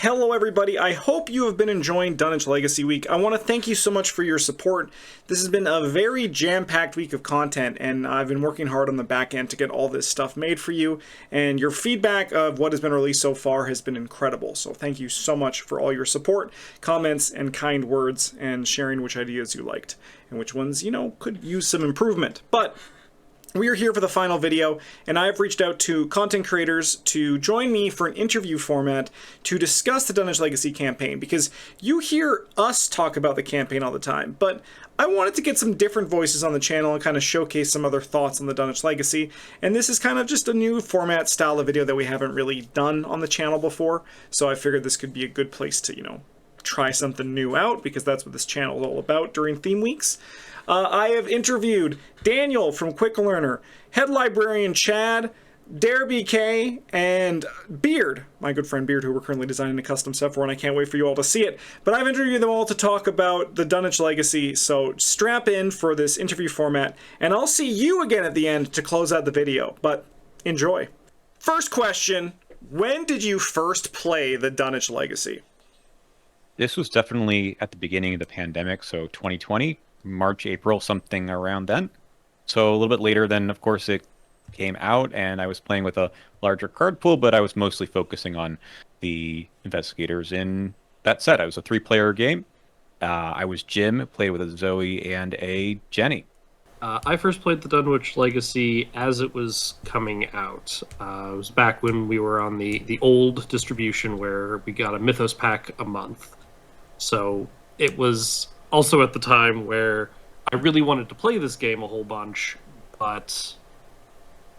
Hello everybody, I hope you have been enjoying Dunwich Legacy Week. I want to thank you so much for your support. This has been a very jam-packed week of content, and I've been working hard on the back end to get all this stuff made for you, and your feedback of what has been released so far has been incredible. So thank you so much for all your support, comments, and kind words, and sharing which ideas you liked, and which ones, could use some improvement. But we are here for the final video, and I've reached out to content creators to join me for an interview format to discuss the Dunwich Legacy campaign, because you hear us talk about the campaign all the time, but I wanted to get some different voices on the channel and kind of showcase some other thoughts on the Dunwich Legacy, and this is kind of just a new format style of video that we haven't really done on the channel before, so I figured this could be a good place to, try something new out, because that's what this channel is all about during theme weeks. I have interviewed Daniel from Quick Learner, Head Librarian Chad, Dare BK, and Beard, my good friend Beard, who we're currently designing a custom set for, and I can't wait for you all to see it. But I've interviewed them all to talk about the Dunwich Legacy, so strap in for this interview format, and I'll see you again at the end to close out the video, but enjoy. First question, when did you first play the Dunwich Legacy? This was definitely at the beginning of the pandemic, so 2020. March, April, something around then. So a little bit later then, of course, it came out, and I was playing with a larger card pool, but I was mostly focusing on the investigators in that set. I was a 3-player game. I was Jim, played with a Zoe and a Jenny. I first played the Dunwich Legacy as it was coming out. It was back when we were on the old distribution where we got a Mythos pack a month. So it was also at the time where I really wanted to play this game a whole bunch, but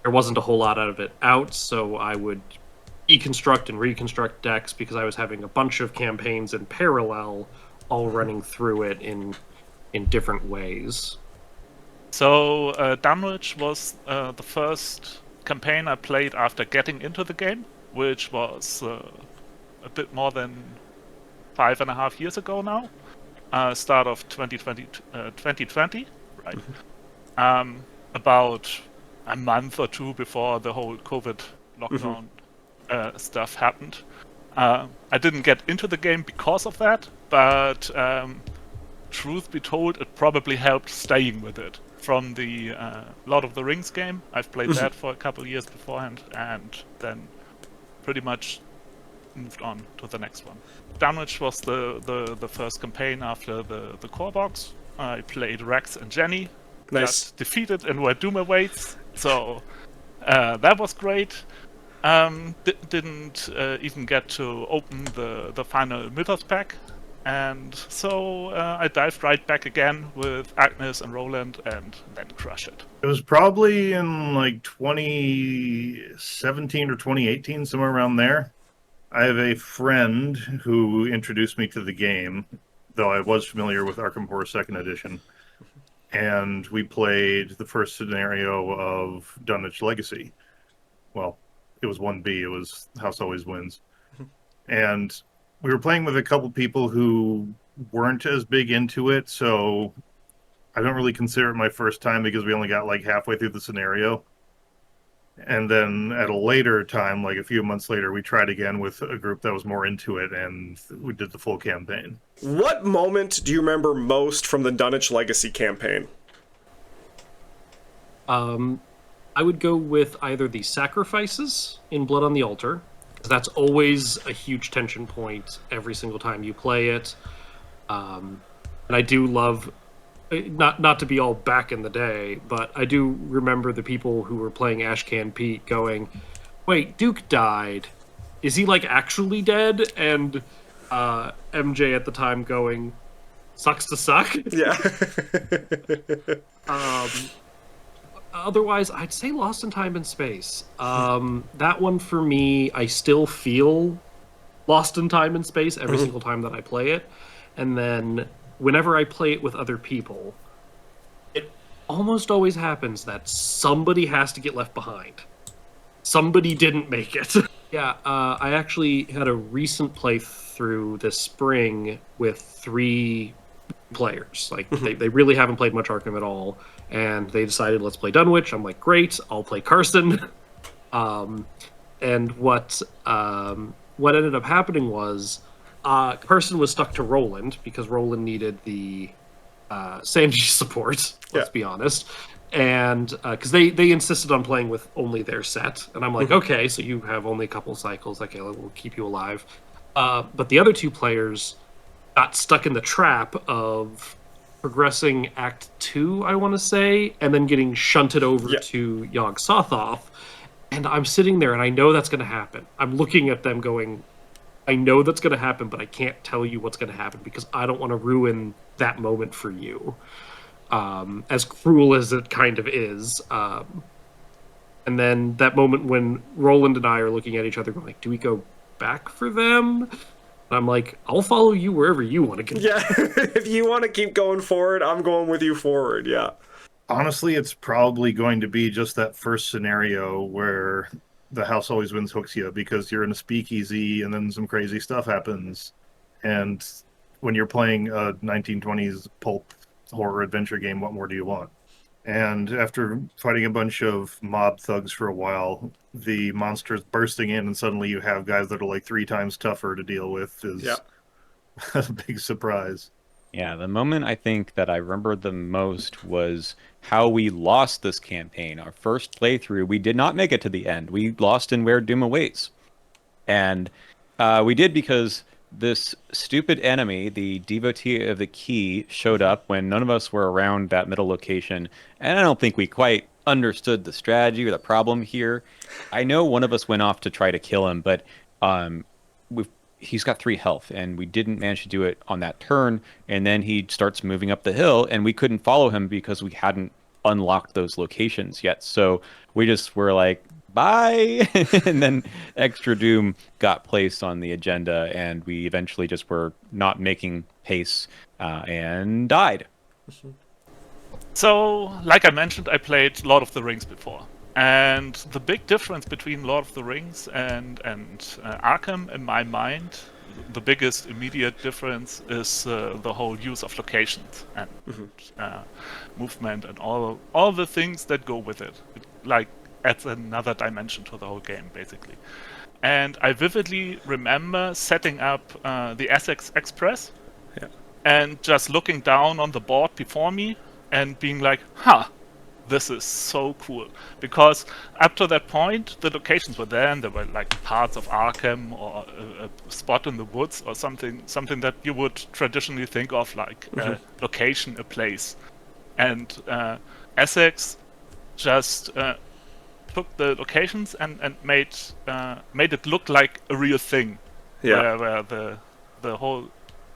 there wasn't a whole lot of it out, so I would deconstruct and reconstruct decks because I was having a bunch of campaigns in parallel, all running through it in different ways. So Dunwich was the first campaign I played after getting into the game, which was a bit more than 5.5 years ago now. Start of 2020, right? About a month or two before the whole COVID lockdown stuff happened. I didn't get into the game because of that, but truth be told, it probably helped staying with it. From the Lord of the Rings game, I've played that for a couple of years beforehand, and then pretty much moved on to the next one. Dunwich was the first campaign after the core box. I played Rex and Jenny. Nice. Got defeated in where Doom awaits, so that was great. Didn't even get to open the final Mythos pack, and so I dived right back again with Agnes and Roland, and then crushed it. It was probably in like 2017 or 2018, somewhere around there. I have a friend who introduced me to the game, though I was familiar with Arkham Horror 2nd Edition. And we played the first scenario of Dunwich Legacy. Well, it was 1B, it was House Always Wins. And we were playing with a couple people who weren't as big into it, so I don't really consider it my first time because we only got like halfway through the scenario. And then at a later time, like a few months later, we tried again with a group that was more into it, and we did the full campaign. What moment do you remember most from the Dunwich Legacy campaign? I would go with either the sacrifices in Blood on the Altar. That's always a huge tension point every single time you play it. And I do love... Not to be all back in the day, but I do remember the people who were playing Ashcan Pete going, wait, Duke died. Is he, like, actually dead? And MJ at the time going, sucks to suck? Yeah. Otherwise, I'd say Lost in Time and Space. That one, for me, I still feel Lost in Time and Space every single time that I play it. And then whenever I play it with other people, it almost always happens that somebody has to get left behind. Somebody didn't make it. Yeah, I actually had a recent playthrough this spring with 3 players. Like, they really haven't played much Arkham at all, and they decided, let's play Dunwich. I'm like, great, I'll play Carson. And what what ended up happening was Carson was stuck to Roland because Roland needed the Sanji support. Let's be honest, and because they insisted on playing with only their set, and I'm like, okay, so you have only a couple cycles. Okay, we'll keep you alive. But the other two players got stuck in the trap of progressing Act 2, I want to say, and then getting shunted over to Yog Sothoth. And I'm sitting there, and I know that's going to happen. I'm looking at them going, I know that's going to happen, but I can't tell you what's going to happen because I don't want to ruin that moment for you. As cruel as it kind of is. And then that moment when Roland and I are looking at each other going, like, do we go back for them? And I'm like, I'll follow you wherever you want to go. Yeah, if you want to keep going forward, I'm going with you forward, yeah. Honestly, it's probably going to be just that first scenario where the house always wins hooks you because you're in a speakeasy and then some crazy stuff happens. And when you're playing a 1920s pulp horror adventure game, what more do you want? And after fighting a bunch of mob thugs for a while, the monsters bursting in and suddenly you have guys that are like 3 times tougher to deal with is a big surprise. Yeah, the moment I think that I remember the most was how we lost this campaign. Our first playthrough, we did not make it to the end. We lost in Where Doom Awaits. And we did because this stupid enemy, the devotee of the key, showed up when none of us were around that middle location. And I don't think we quite understood the strategy or the problem here. I know one of us went off to try to kill him, but he's got 3 health, and we didn't manage to do it on that turn. And then he starts moving up the hill, and we couldn't follow him because we hadn't unlocked those locations yet. So we just were like, bye. And then Extra Doom got placed on the agenda, and we eventually just were not making pace and died. So, like I mentioned, I played Lord of the Rings before. And the big difference between Lord of the Rings and Arkham, in my mind, the biggest immediate difference is the whole use of locations and movement and all the things that go with it. It like adds another dimension to the whole game, basically. And I vividly remember setting up the Essex Express and just looking down on the board before me and being like, this is so cool. Because up to that point, the locations were there, and there were like parts of Arkham or a spot in the woods or something that you would traditionally think of like a location, a place. And Essex just took the locations and made it look like a real thing. Where the whole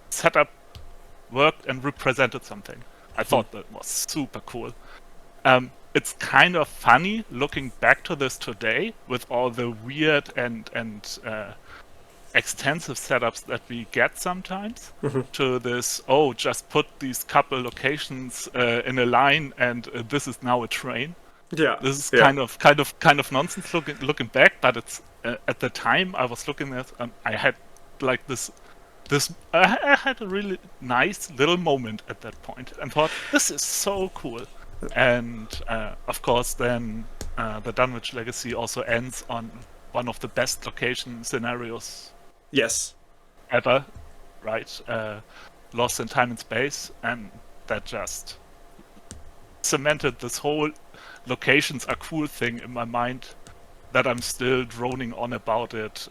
setup worked and represented something. I thought that was super cool. It's kind of funny looking back to this today with all the weird and extensive setups that we get sometimes to this, just put these couple locations in a line and this is now a train. Yeah. This is kind of nonsense looking back, but it's at the time I was looking at I had like I had a really nice little moment at that point and thought, this is so cool. And of course then the Dunwich Legacy also ends on one of the best location scenarios ever, right? Lost in Time and Space, and that just cemented this whole locations are cool thing in my mind that I'm still droning on about it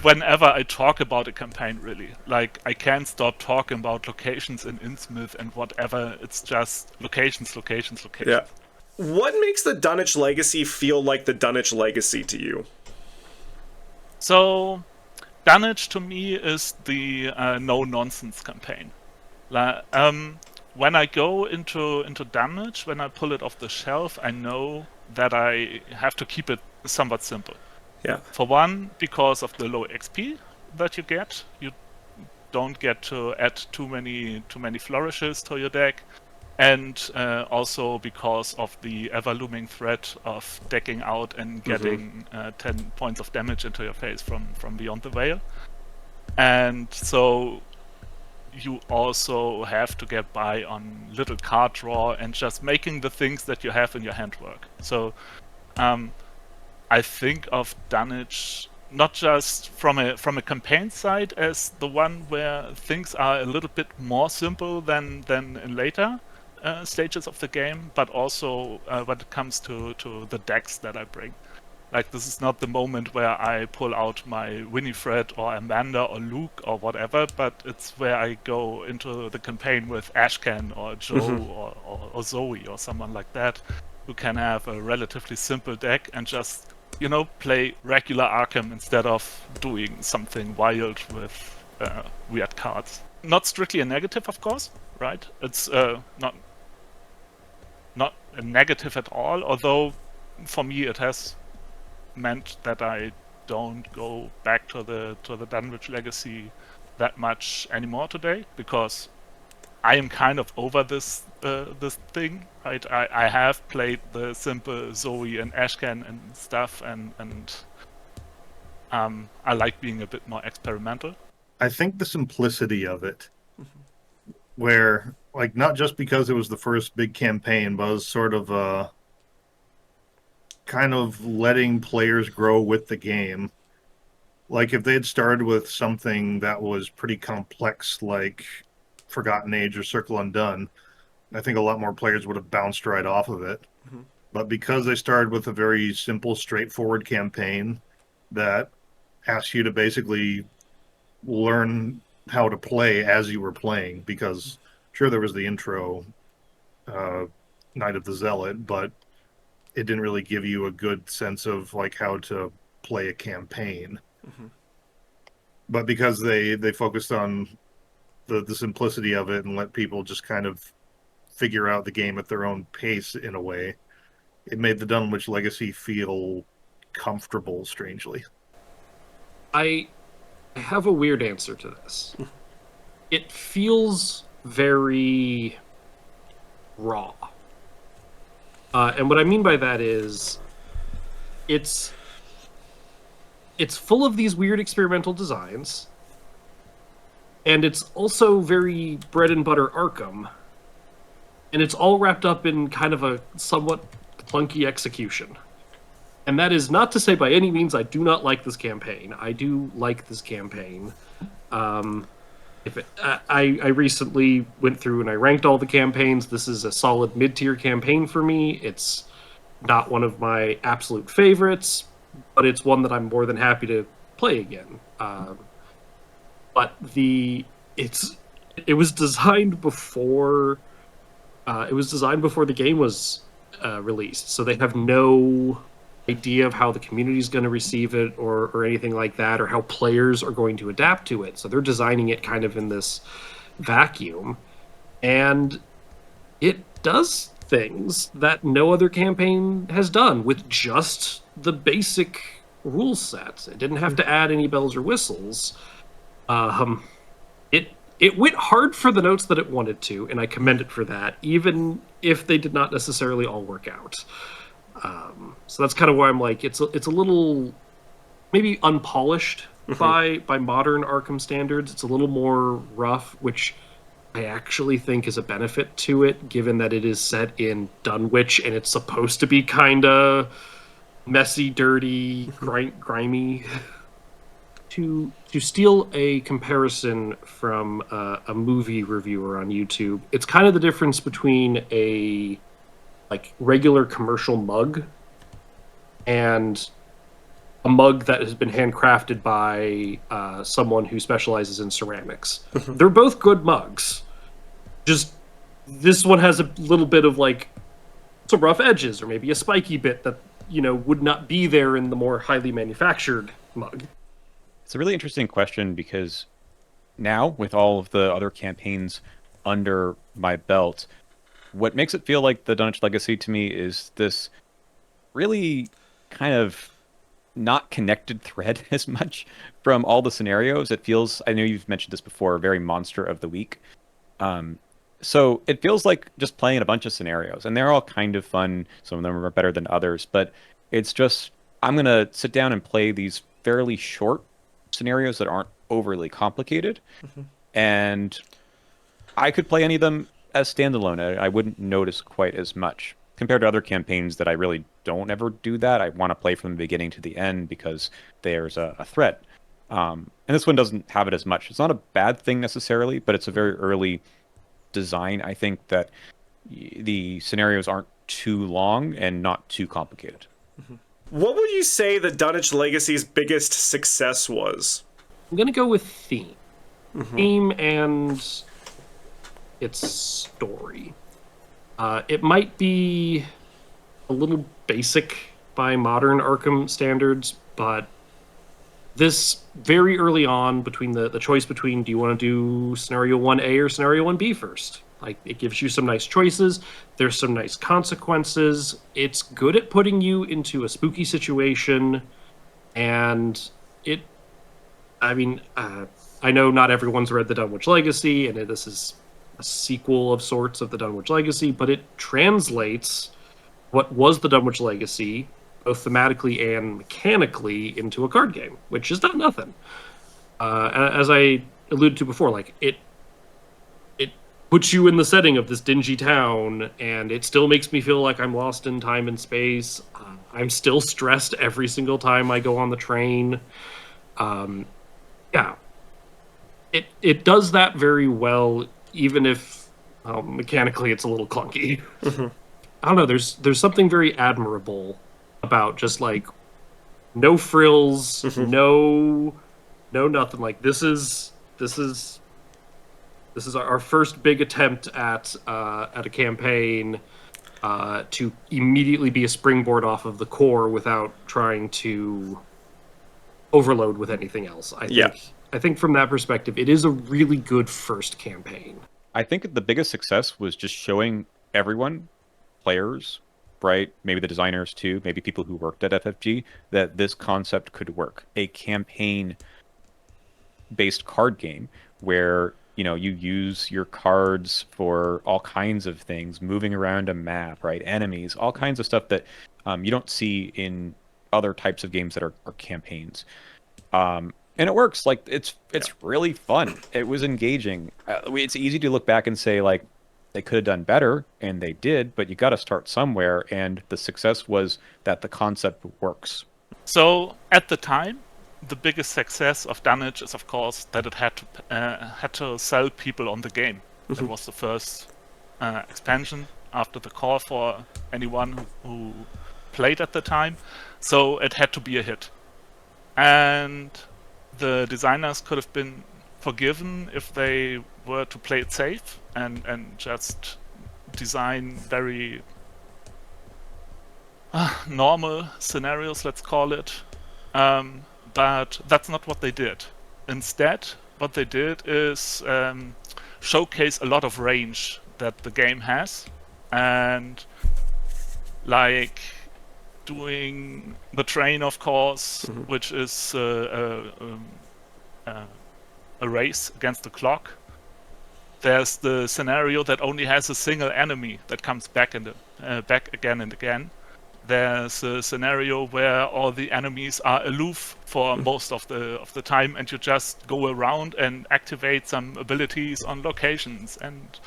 whenever I talk about a campaign, really. Like, I can't stop talking about locations in Innsmouth and whatever. It's just locations. Yeah. What makes the Dunwich Legacy feel like the Dunwich Legacy to you? So, Dunwich to me is the no-nonsense campaign. When I go into Dunwich, when I pull it off the shelf, I know that I have to keep it somewhat simple. Yeah. For one, because of the low XP that you get, you don't get to add too many flourishes to your deck, and also because of the ever-looming threat of decking out and getting 10 points of damage into your face from beyond the veil. And so you also have to get by on little card draw and just making the things that you have in your hand work. So I think of Dunwich not just from a campaign side as the one where things are a little bit more simple than in later stages of the game, but also when it comes to the decks that I bring. Like, this is not the moment where I pull out my Winifred or Amanda or Luke or whatever, but it's where I go into the campaign with Ashcan or Joe or Zoe or someone like that, who can have a relatively simple deck and just, play regular Arkham instead of doing something wild with weird cards. Not strictly a negative, of course, right? It's not a negative at all, although for me it has meant that I don't go back to the Dunwich Legacy that much anymore today, because I am kind of over this thing. Right? I have played the simple Zoe and Ashcan and stuff, and I like being a bit more experimental. I think the simplicity of it, where, like, not just because it was the first big campaign, but it was sort of kind of letting players grow with the game. Like, if they had started with something that was pretty complex, like Forgotten Age or Circle Undone, I think a lot more players would have bounced right off of it. But because they started with a very simple, straightforward campaign that asks you to basically learn how to play as you were playing, because sure, there was the intro Night of the Zealot, but it didn't really give you a good sense of like how to play a campaign. But because they focused on the simplicity of it and let people just kind of figure out the game at their own pace in a way, it made the Dunwich Legacy feel comfortable, strangely. I have a weird answer to this. It feels very raw. And what I mean by that is it's full of these weird experimental designs, and it's also very bread and butter Arkham, and it's all wrapped up in kind of a somewhat clunky execution. And that is not to say by any means I do not like this campaign. I do like this campaign. I recently went through and I ranked all the campaigns. This is a solid mid-tier campaign for me. It's not one of my absolute favorites, but it's one that I'm more than happy to play again. But it was designed before the game was released, so they have no idea of how the community is going to receive it or anything like that, or how players are going to adapt to it. So they're designing it kind of in this vacuum, and it does things that no other campaign has done with just the basic rule set. It didn't have to add any bells or whistles. It went hard for the notes that it wanted to, and I commend it for that, even if they did not necessarily all work out. So that's kind of why I'm like, it's a little maybe unpolished by modern Arkham standards. It's a little more rough, which I actually think is a benefit to it, given that it is set in Dunwich and it's supposed to be kind of messy, dirty, grimy. To steal a comparison from a movie reviewer on YouTube, it's kind of the difference between a regular commercial mug and a mug that has been handcrafted by someone who specializes in ceramics. They're both good mugs. Just this one has a little bit of some rough edges, or maybe a spiky bit that would not be there in the more highly manufactured mug. It's a really interesting question, because now, with all of the other campaigns under my belt, what makes it feel like the Dunwich Legacy to me is this really kind of not connected thread as much from all the scenarios. It feels, I know you've mentioned this before, very Monster of the Week. So it feels like just playing a bunch of scenarios, and they're all kind of fun. Some of them are better than others, but it's just, I'm going to sit down and play these fairly short scenarios that aren't overly complicated, and I could play any of them as standalone. I wouldn't notice quite as much compared to other campaigns that I really don't ever do that. I want to play from the beginning to the end because there's a threat. And this one doesn't have it as much. It's not a bad thing necessarily, but it's a very early design. I think that the scenarios aren't too long and not too complicated. What would you say the Dunwich Legacy's biggest success was? I'm gonna go with theme. Theme and its story. It might be a little basic by modern Arkham standards, but this very early on, between the choice between do you want to do scenario 1A or scenario 1B first? Like, it gives you some nice choices. There's some nice consequences. It's good at putting you into a spooky situation, and I know not everyone's read the Dunwich Legacy, and this is a sequel of sorts of the Dunwich Legacy, but it translates what was the Dunwich Legacy, both thematically and mechanically, into a card game, which is not nothing. As I alluded to before, like it puts you in the setting of this dingy town, and it still makes me feel like I'm lost in time and space. I'm still stressed every single time I go on the train. Yeah, it does that very well, even if mechanically it's a little clunky. I don't know. There's something very admirable about just like no frills, no nothing. Like this is our first big attempt at a campaign to immediately be a springboard off of the core without trying to overload with anything else. I think from that perspective, it is a really good first campaign. I think the biggest success was just showing everyone, players, right? Maybe the designers too, maybe people who worked at FFG, that this concept could work. A campaign-based card game where, you know, you use your cards for all kinds of things, moving around a map, right? Enemies, all kinds of stuff that you don't see in other types of games that are campaigns. And it works. Like it's really fun. It was engaging. It's easy to look back and say like they could have done better, and they did, but you got to start somewhere. And the success was that the concept works. So at the time, the biggest success of Dunwich is, of course, that it had to sell people on the game. It was the first expansion after the core for anyone who played at the time. So it had to be a hit. And the designers could have been forgiven if they were to play it safe and just design very normal scenarios, let's call it. But that's not what they did. Instead, what they did is showcase a lot of range that the game has, and like doing the train, of course, which is a race against the clock. There's the scenario that only has a single enemy that comes back back again and again. There's a scenario where all the enemies are aloof for most of the time, and you just go around and activate some abilities on locations. And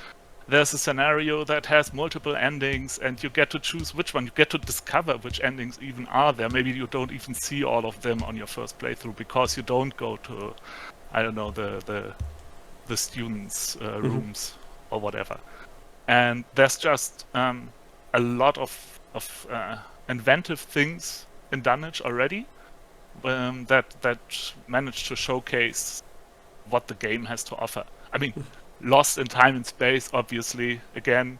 there's a scenario that has multiple endings, and you get to choose which one. You get to discover which endings even are there. Maybe you don't even see all of them on your first playthrough because you don't go to, I don't know, the students' rooms or whatever. And there's just a lot of inventive things in Dunwich already that managed to showcase what the game has to offer. I mean, Lost in Time and Space, obviously, again,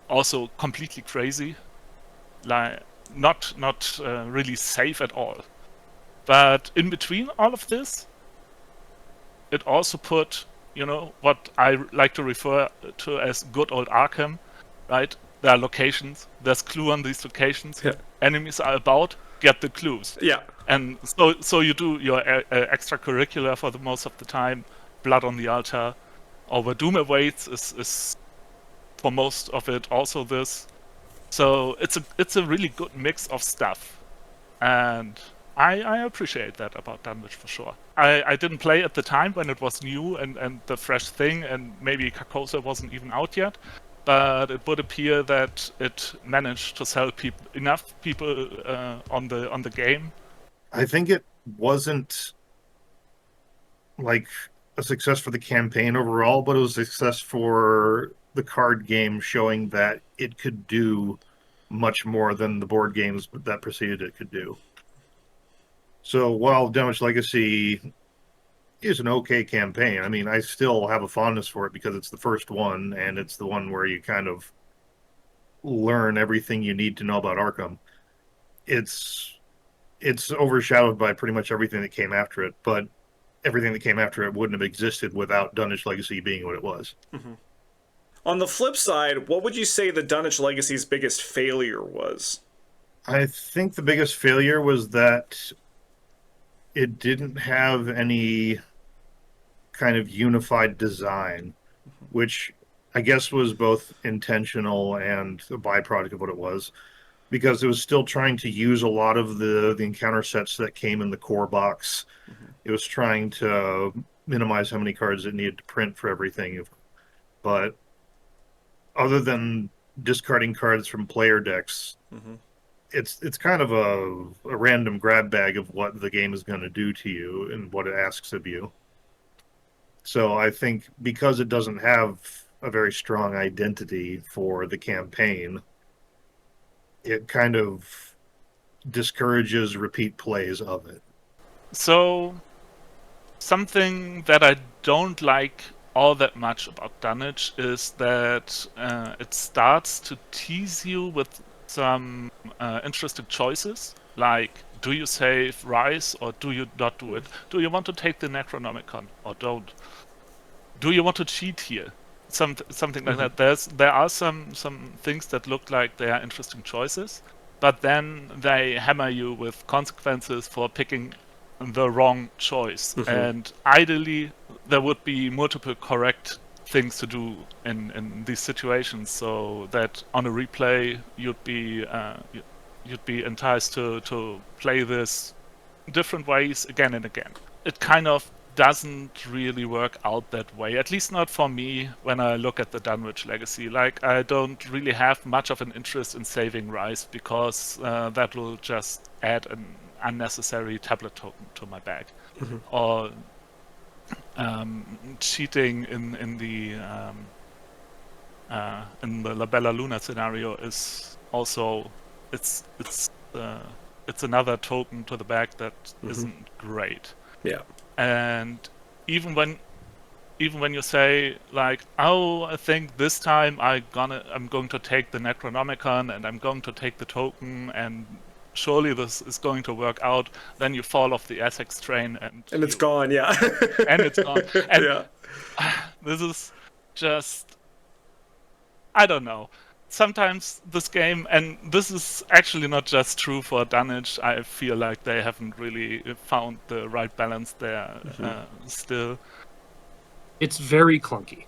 also completely crazy, like not really safe at all. But in between all of this, it also put, you know, what I like to refer to as good old Arkham, right? There are locations, there's clue on these locations, enemies are about, get the clues. Yeah. And so you do your extracurricular for the most of the time, Blood on the Altar, or Where Doom Awaits is for most of it also this. So it's a really good mix of stuff. And I appreciate that about Dunwich for sure. I didn't play at the time when it was new and the fresh thing, and maybe Carcosa wasn't even out yet. but it would appear that it managed to sell enough people on the game. I think it wasn't like a success for the campaign overall, but it was a success for the card game, showing that it could do much more than the board games that preceded it could do. So while Dunwich Legacy is an okay campaign, I mean, I still have a fondness for it because it's the first one, and it's the one where you kind of learn everything you need to know about Arkham. It's overshadowed by pretty much everything that came after it, but everything that came after it wouldn't have existed without Dunwich Legacy being what it was. Mm-hmm. On the flip side, what would you say the Dunwich Legacy's biggest failure was? I think the biggest failure was that it didn't have any kind of unified design, which I guess was both intentional and a byproduct of what it was, because it was still trying to use a lot of the encounter sets that came in the core box. Mm-hmm. It was trying to minimize how many cards it needed to print for everything. But other than discarding cards from player decks, mm-hmm. it's kind of a random grab bag of what the game is going to do to you and what it asks of you. So I think because it doesn't have a very strong identity for the campaign, it kind of discourages repeat plays of it. So something that I don't like all that much about Dunwich is that it starts to tease you with some interesting choices, like do you save Rise or do you not do it? Do you want to take the Necronomicon or don't? Do you want to cheat here? Something like Mm-hmm. that. There are some things that look like they are interesting choices, but then they hammer you with consequences for picking the wrong choice. Mm-hmm. And ideally, there would be multiple correct things to do in these situations, so that on a replay you'd be enticed to play this different ways again and again. It kind of doesn't really work out that way, at least not for me when I look at the Dunwich Legacy. Like, I don't really have much of an interest in saving Rise because that will just add an unnecessary tablet token to my bag. Mm-hmm. Or cheating in the La Bella Luna scenario is also it's another token to the bag that mm-hmm. isn't great. Yeah. And even when you say like, oh, I think this time I'm going to take the Necronomicon and I'm going to take the token and surely this is going to work out, then you fall off the Essex train and it's gone, yeah. And it's gone. And yeah. This is just, I don't know. Sometimes this game, and this is actually not just true for Dunwich, I feel like they haven't really found the right balance there still. It's very clunky.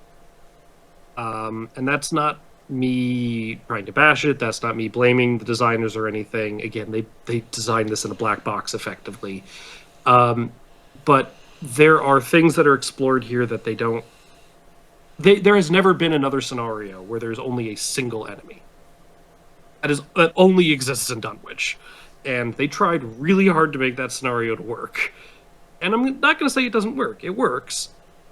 And that's not me trying to bash it, that's not me blaming the designers or anything. Again, they designed this in a black box effectively. But there are things that are explored here that they don't... There has never been another scenario where there's only a single enemy. That only exists in Dunwich. And they tried really hard to make that scenario to work. And I'm not going to say it doesn't work. It works.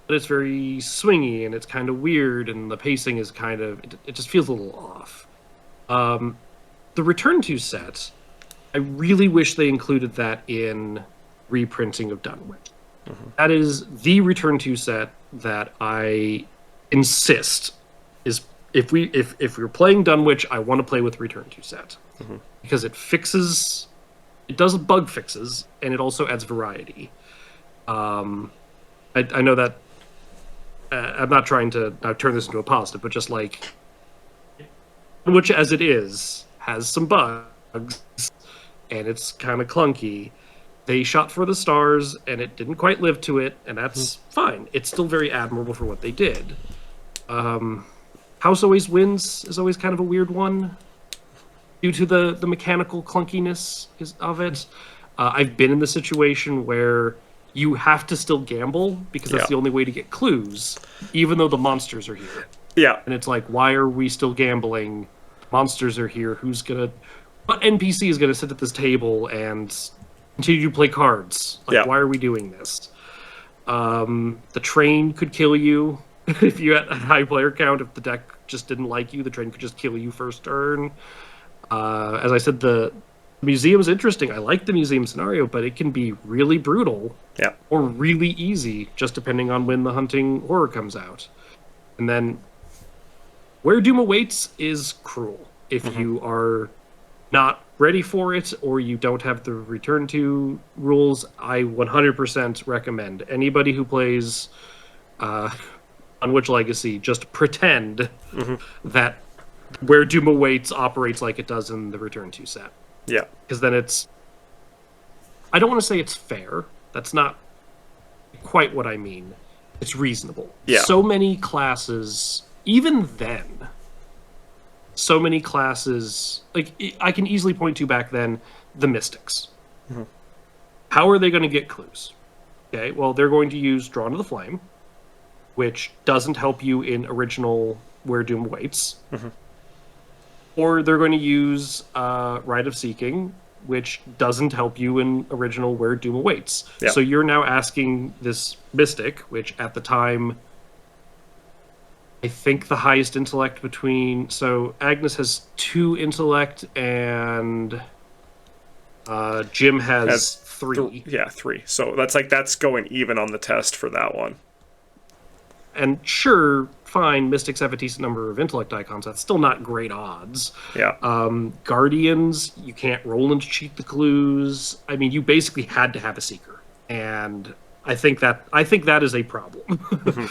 But it's very swingy, and it's kind of weird, and the pacing is kind of... It just feels a little off. The Return To set, I really wish they included that in reprinting of Dunwich. Mm-hmm. That is the Return To set that I insist is... If we're playing Dunwich, I want to play with Return To set. Mm-hmm. Because it fixes... It does bug fixes, and it also adds variety. I know that I'm not trying to now turn this into a positive, but just like, which as it is, has some bugs, and it's kind of clunky. They shot for the stars, and it didn't quite live to it, and that's fine. It's still very admirable for what they did. House Always Wins is always kind of a weird one, due to the mechanical clunkiness of it. I've been in the situation where you have to still gamble because that's the only way to get clues, even though the monsters are here. Yeah. And it's like, why are we still gambling? Monsters are here. What NPC is gonna sit at this table and continue to play cards? Like, Yeah. why are we doing this? The train could kill you if you had a high player count. If the deck just didn't like you, the train could just kill you first turn. As I said, the museum's interesting. I like the museum scenario, but it can be really brutal Yeah. or really easy, just depending on when the hunting horror comes out. And then Where Doom Awaits is cruel. If you are not ready for it or you don't have the return to rules, I 100% recommend anybody who plays Dunwich Legacy just pretend that Where Doom Awaits operates like it does in the return to set. Yeah. Because then I don't want to say it's fair. That's not quite what I mean. It's reasonable. Yeah. So many classes, even then, so many classes, like I can easily point to back then, the Mystics. How are they going to get clues? Okay, well, they're going to use Drawn to the Flame, which doesn't help you in original Where Doom Awaits. Or they're going to use Rite of Seeking, which doesn't help you in original Where Doom Awaits. Yeah. So you're now asking this Mystic, which at the time, I think the highest intellect between... So Agnes has 2 intellect, and Jim has 3. Yeah, 3. So that's going even on the test for that one. And sure, fine, Mystics have a decent number of intellect icons. That's still not great odds. Yeah. Guardians, you can't roll and cheat the clues. I mean, you basically had to have a Seeker. And I think that is a problem.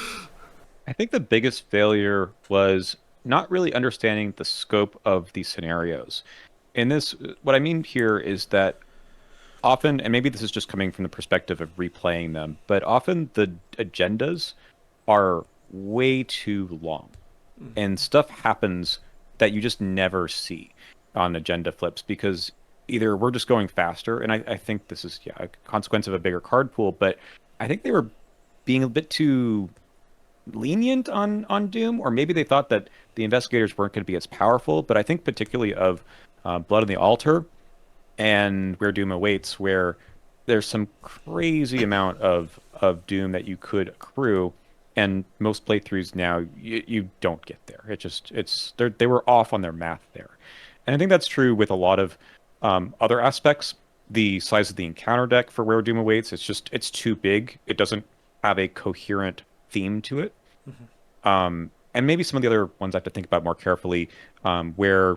I think the biggest failure was not really understanding the scope of these scenarios. In this, what I mean here is that often, and maybe this is just coming from the perspective of replaying them, but often the agendas are way too long. And stuff happens that you just never see on agenda flips because either we're just going faster, and I think this is a consequence of a bigger card pool, but I think they were being a bit too lenient on Doom, or maybe they thought that the investigators weren't going to be as powerful. But I think particularly of Blood on the Altar and Where Doom Awaits, where there's some crazy amount of Doom that you could accrue, and most playthroughs now you don't get there. They were off on their math there, and I think that's true with a lot of other aspects. The size of the encounter deck for Where Doom Awaits, it's too big. It doesn't have a coherent theme to it. And maybe some of the other ones I have to think about more carefully, where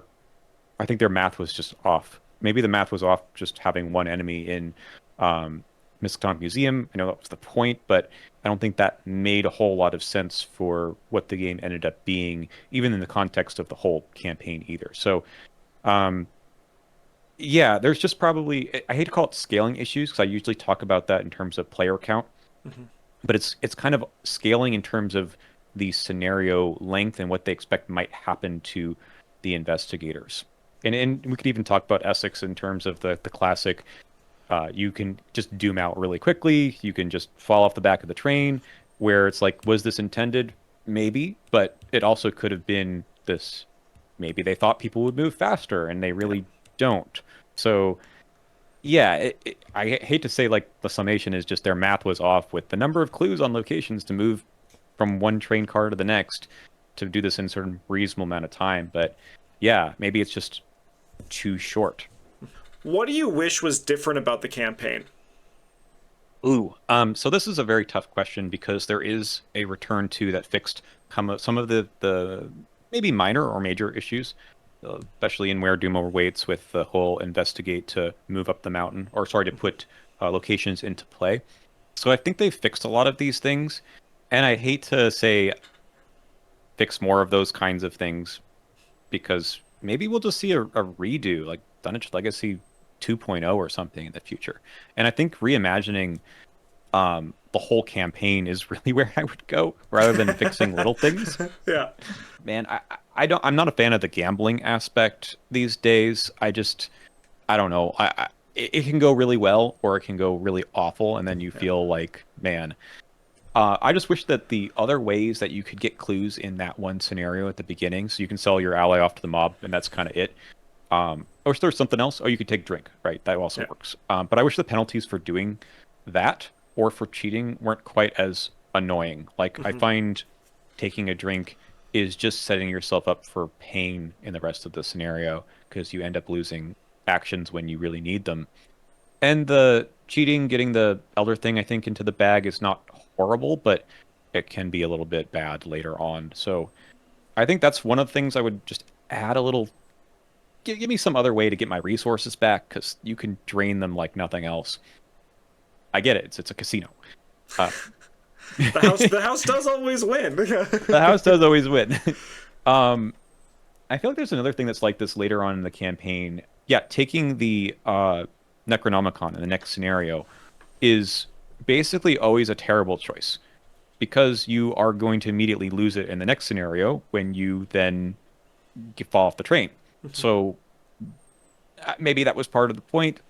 I think their math was just off. Maybe the math was off just having one enemy in Miskatonic Museum. I know that was the point, but I don't think that made a whole lot of sense for what the game ended up being, even in the context of the whole campaign either. So, there's just probably, I hate to call it scaling issues, because I usually talk about that in terms of player count. But it's kind of scaling in terms of the scenario length and what they expect might happen to the investigators. And we could even talk about Essex in terms of the classic, you can just doom out really quickly, you can just fall off the back of the train, where it's like, was this intended? Maybe, but it also could have been this, maybe they thought people would move faster and they really don't. So I hate to say like the summation is just their math was off with the number of clues on locations to move from one train car to the next to do this in a certain reasonable amount of time. But maybe it's just too short. What do you wish was different about the campaign? So this is a very tough question because there is a return to that fixed some of the maybe minor or major issues, especially in Where Doom Awaits with the whole investigate to move up the mountain, or sorry, to put locations into play. So I think they've fixed a lot of these things, and I hate to say fix more of those kinds of things because maybe we'll just see a redo, like Dunwich Legacy 2.0 or something in the future. And I think reimagining the whole campaign is really where I would go rather than fixing little things. Yeah. Man, I'm not a fan of the gambling aspect these days. I don't know. It can go really well or it can go really awful, and then you feel like, man, I just wish that the other ways that you could get clues in that one scenario at the beginning, so you can sell your ally off to the mob, and that's kind of it. I wish there was something else. Oh, you could take drink, right? That also works. But I wish the penalties for doing that or for cheating weren't quite as annoying. Like, I find taking a drink is just setting yourself up for pain in the rest of the scenario because you end up losing actions when you really need them. And the cheating, getting the elder thing, I think, into the bag is not horrible, but it can be a little bit bad later on. So I think that's one of the things I would just add a little. Give me some other way to get my resources back, because you can drain them like nothing else. I get it. It's a casino. The house does always win. The house does always win. I feel like there's another thing that's like this later on in the campaign. Yeah, taking the Necronomicon in the next scenario is basically always a terrible choice, because you are going to immediately lose it in the next scenario when you then fall off the train. So maybe that was part of the point,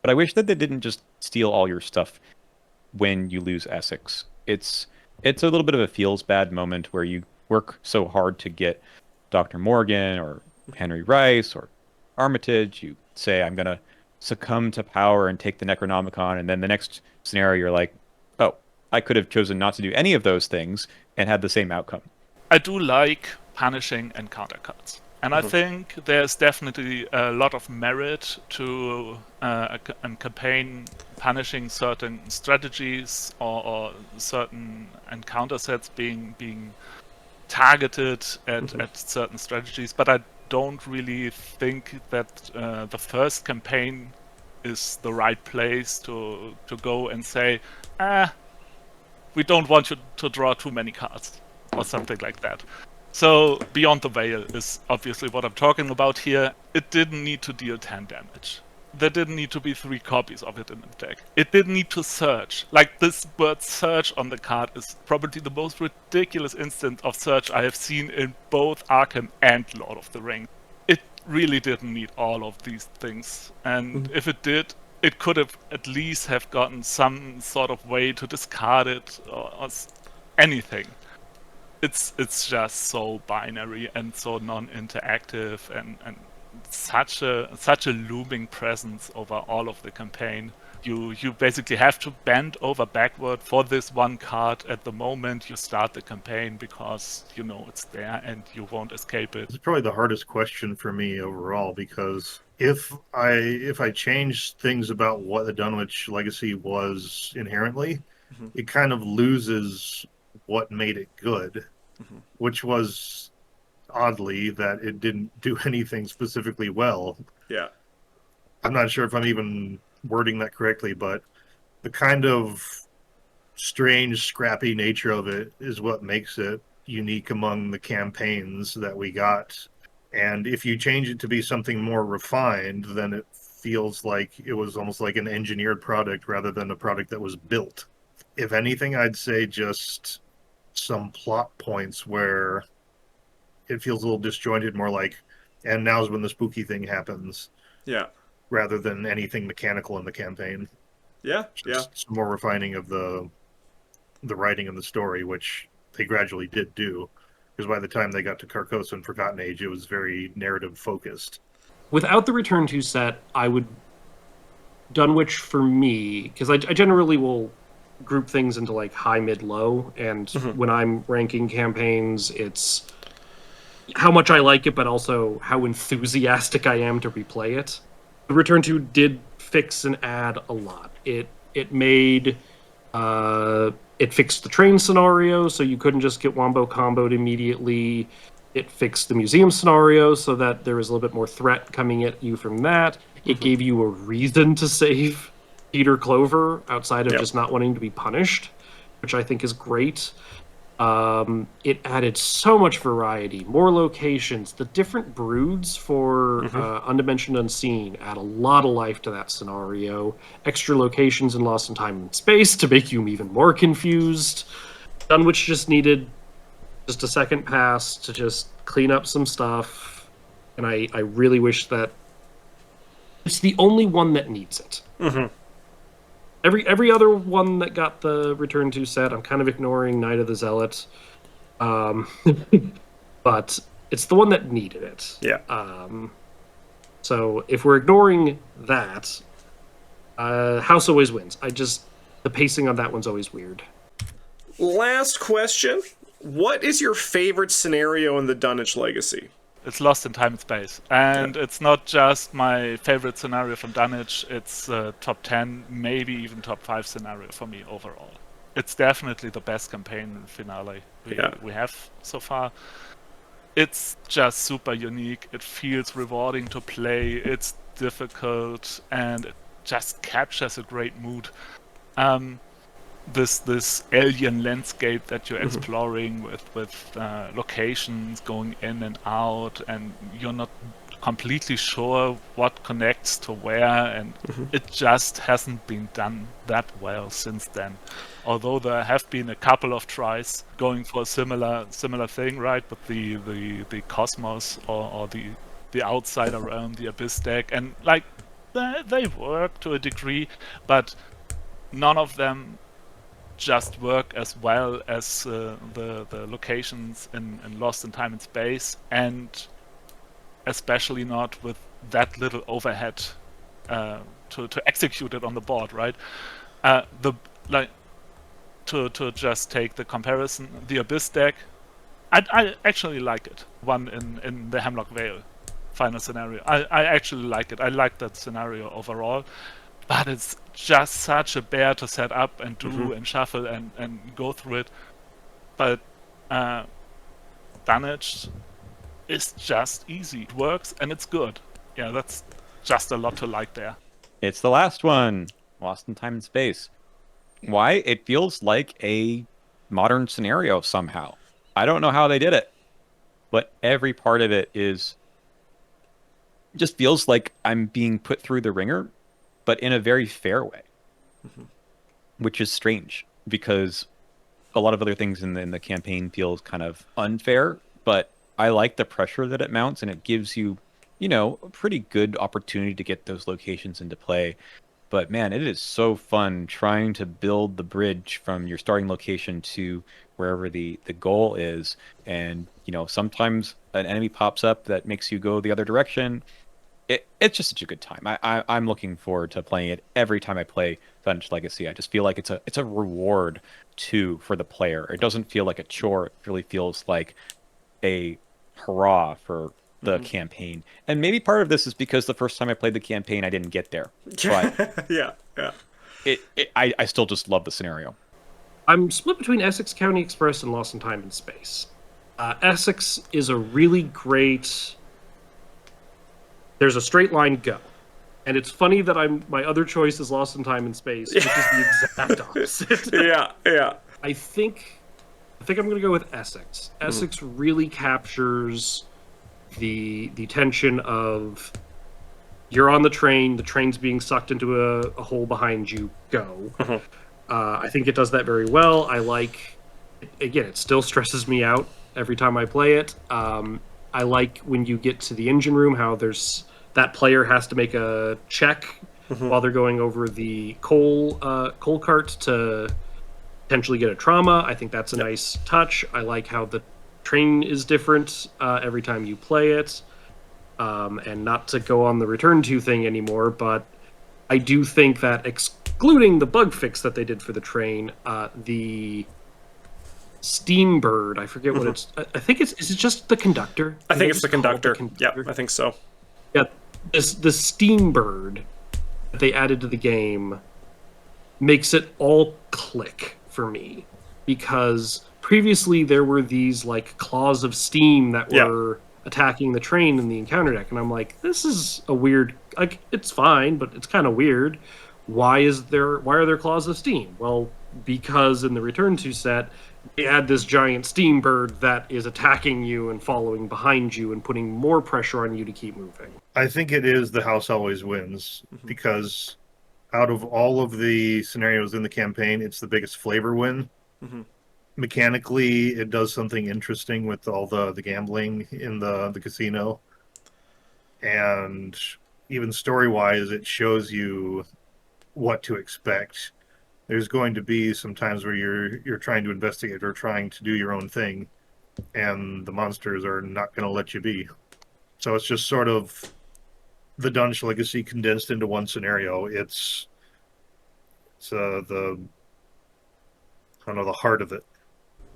but I wish that they didn't just steal all your stuff when you lose Essex. It's a little bit of a feels bad moment where you work so hard to get Dr. Morgan or Henry Rice or Armitage. You say, I'm going to succumb to power and take the Necronomicon, and then the next scenario you're like, oh, I could have chosen not to do any of those things and had the same outcome. I do like punishing encounter cards. And I think there's definitely a lot of merit to a campaign punishing certain strategies or certain encounter sets being targeted at certain strategies. But I don't really think that the first campaign is the right place to go and say, we don't want you to draw too many cards or something like that. So Beyond the Veil is obviously what I'm talking about here. It didn't need to deal 10 damage. There didn't need to be 3 copies of it in the deck. It didn't need to search. Like, this word search on the card is probably the most ridiculous instance of search I have seen in both Arkham and Lord of the Rings. It really didn't need all of these things. And if it did, it could have at least have gotten some sort of way to discard it or anything. It's just so binary and so non-interactive and such a looming presence over all of the campaign. You basically have to bend over backward for this one card at the moment you start the campaign, because you know it's there and you won't escape it. It's probably the hardest question for me overall, because if I change things about what the Dunwich Legacy was inherently, it kind of loses what made it good, which was, oddly, that it didn't do anything specifically well. Yeah. I'm not sure if I'm even wording that correctly, but the kind of strange, scrappy nature of it is what makes it unique among the campaigns that we got. And if you change it to be something more refined, then it feels like it was almost like an engineered product rather than a product that was built. If anything, I'd say just some plot points where it feels a little disjointed, more like, and now's when the spooky thing happens. Yeah. Rather than anything mechanical in the campaign. Yeah. Just some more refining of the writing and the story, which they gradually did do. Because by the time they got to Carcosa and Forgotten Age, it was very narrative focused. Without the Return to set, I would Dunwich for me, because I generally will group things into like high, mid, low, and when I'm ranking campaigns, it's how much I like it, but also how enthusiastic I am to replay it. The Return to did fix and add a lot. It made it fixed the train scenario, so you couldn't just get wombo comboed immediately. It fixed the museum scenario so that there was a little bit more threat coming at you from that. It gave you a reason to save Peter Clover outside of just not wanting to be punished, which I think is great. It added so much variety, more locations. The different broods for Undimensioned Unseen add a lot of life to that scenario. Extra locations in Lost in Time and Space to make you even more confused. Dunwich just needed just a second pass to just clean up some stuff. And I really wish that it's the only one that needs it. every other one that got the Return to set, I'm kind of ignoring Night of the Zealot. But it's the one that needed it. Yeah. So if we're ignoring that, House always wins. The pacing on that one's always weird. Last question. What is your favorite scenario in the Dunwich Legacy? It's Lost in Time and Space. And it's not just my favorite scenario from Dunwich, it's top 10, maybe even top 5 scenario for me overall. It's definitely the best campaign finale we have so far. It's just super unique. It feels rewarding to play. It's difficult, and it just captures a great mood. This alien landscape that you're exploring with locations going in and out, and you're not completely sure what connects to where, and it just hasn't been done that well since then. Although there have been a couple of tries going for a similar thing, right? But the cosmos or the outsider realm, the abyss deck, and like they work to a degree, but none of them just work as well as the locations in Lost in Time and Space, and especially not with that little overhead to execute it on the board, right? To just take the comparison, the Abyss deck, I actually like it. One in the Hemlock Vale final scenario. I actually like it. I like that scenario overall. But it's just such a bear to set up and do and shuffle and go through it. But Dunwich is just easy. It works and it's good. Yeah, that's just a lot to like there. It's the last one, Lost in Time and Space. Why? It feels like a modern scenario somehow. I don't know how they did it, but every part of it just feels like I'm being put through the ringer, but in a very fair way, which is strange because a lot of other things in the campaign feels kind of unfair, but I like the pressure that it mounts, and it gives you, a pretty good opportunity to get those locations into play. But man, it is so fun trying to build the bridge from your starting location to wherever the goal is. And, sometimes an enemy pops up that makes you go the other direction. It's just such a good time. I'm looking forward to playing it every time I play Dunwich Legacy. I just feel like it's a reward too for the player. It doesn't feel like a chore. It really feels like a hurrah for the campaign. And maybe part of this is because the first time I played the campaign, I didn't get there. But yeah. I still just love the scenario. I'm split between Essex County Express and Lost in Time and Space. Essex is a really great... There's a straight line go. And it's funny that my other choice is Lost in Time and Space, which is the exact opposite. Yeah. I think I'm going to go with Essex. Essex really captures the tension of you're on the train's being sucked into a hole behind you, go. I think it does that very well. I like, again, it still stresses me out every time I play it. I like when you get to the engine room, how that player has to make a check while they're going over the coal cart to potentially get a trauma. I think that's a nice touch. I like how the train is different every time you play it. And not to go on the return to thing anymore, but I do think that excluding the bug fix that they did for the train, the Steambird, I forget what it's... I think is it just the conductor? I think it's the conductor. Yeah, I think so. Yeah, the Steambird that they added to the game makes it all click for me, because previously there were these like claws of steam that were attacking the train in the encounter deck, and I'm like, this is a weird, like, it's fine, but it's kind of weird. Why are there claws of steam? Well, because in the return to set they add this giant Steambird that is attacking you and following behind you and putting more pressure on you to keep moving. I think it is the house always wins, because out of all of the scenarios in the campaign, it's the biggest flavor win. Mechanically, it does something interesting with all the gambling in the casino. And even story-wise, it shows you what to expect. there's going to be some times where you're trying to investigate or trying to do your own thing, and the monsters are not going to let you be. So it's just sort of the Dunwich Legacy condensed into one scenario. It's the I don't know, the heart of it.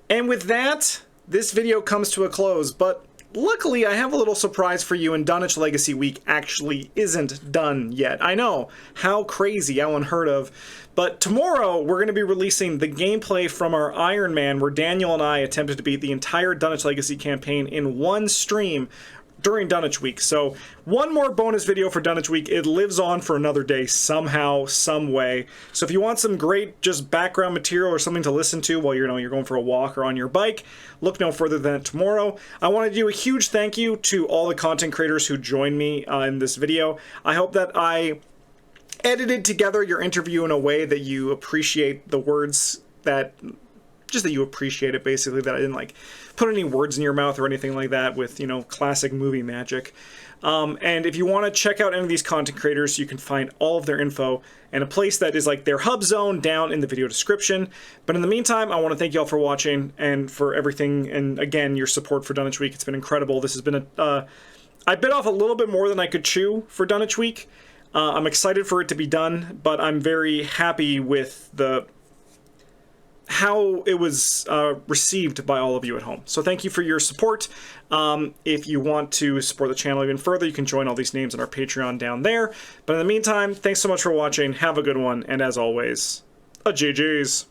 And with that, this video comes to a close, but luckily I have a little surprise for you, and Dunwich Legacy Week actually isn't done yet. I know, how crazy, how unheard of. But tomorrow we're going to be releasing the gameplay from our Iron Man, where Daniel and I attempted to beat the entire Dunwich Legacy campaign in one stream during Dunwich Week. So one more bonus video for Dunwich Week. It lives on for another day somehow, some way. So if you want some great just background material or something to listen to while you're going for a walk or on your bike, look no further than tomorrow. I want to do a huge thank you to all the content creators who joined me in this video. I hope that I edited together your interview in a way that you appreciate the words that you appreciate it, basically, that I didn't like put any words in your mouth or anything like that with, classic movie magic. And if you want to check out any of these content creators, you can find all of their info and a place that is like their hub zone down in the video description. But in the meantime, I want to thank you all for watching and for everything, and again, your support for Dunwich Week. It's been incredible. This has been I bit off a little bit more than I could chew for Dunwich Week. I'm excited for it to be done, but I'm very happy with how it was received by all of you at home. So thank you for your support. If you want to support the channel even further, you can join all these names on our Patreon down there. But in the meantime, thanks so much for watching. Have a good one. And as always, a GG's.